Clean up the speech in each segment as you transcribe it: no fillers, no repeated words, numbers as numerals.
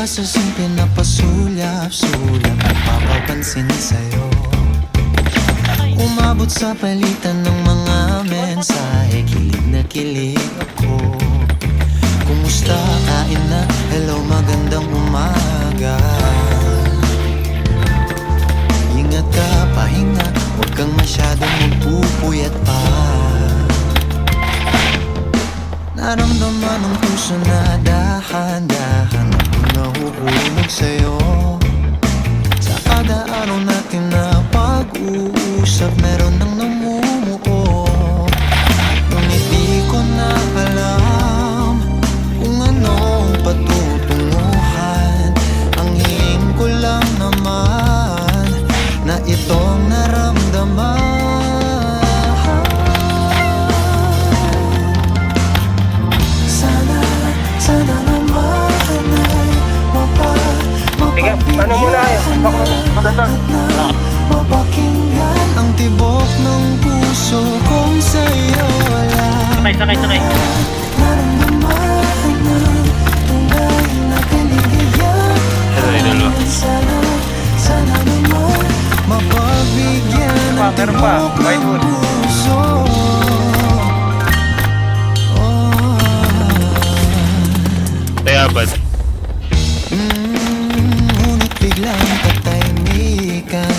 Sa simple na pasulyap-sulyap at papapansin sa'yo, umabot sa palitan ng mga mensahe. Kilig na kilig ako. Kumusta, kain na, hello, magandang umaga. Ingat ka, pahinga, huwag kang masyadong magpupuyat pa. Naramdaman ng puso na dahan-dahan nahuhulog sa'yo. Sa kada araw natin na pag-uusap, meron nang namumuo. Ngunit di ko na alam kung anong patutunguhan. Ang hiling ko lang naman na itong naramdaman. Sana naman ay Ano muna kayo? mapakinggan ang tibok ng puso kong sa'yo lang. Sakay. Naramdaman ng tunay na kaligayahan. Sana naman mapagbigyan ang tibok ng puso. Tayabas. Ngunit biglang katahimikan,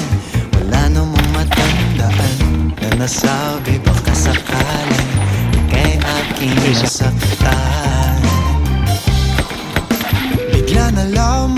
wala namang matandaan na nasabi baka sakaling ika'y aking nasaktan. Bigla na lamang